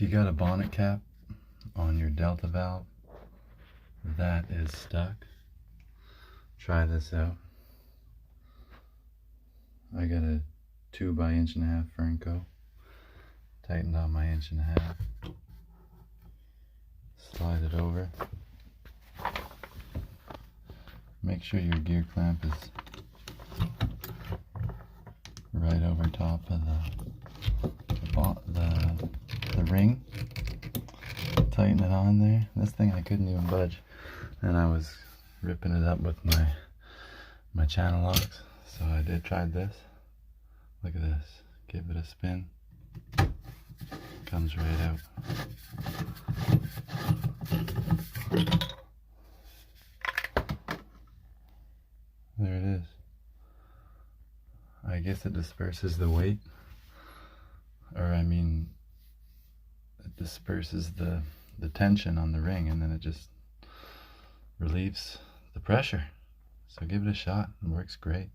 If you got a bonnet cap on your delta valve that is stuck, try this out. I got a 2 by 1.5 inch fernco. Tightened on my 1.5 inch. Slide it over. Make sure your gear clamp is right over top of the ring. Tighten it on there. This thing I couldn't even budge, and I was ripping it up with my channel locks. So I tried this. Look at this. Give it a spin. Comes right out. There it is. I guess it disperses the weight, or I mean, it disperses the tension on the ring, and then it just relieves the pressure. So give it a shot. It works great.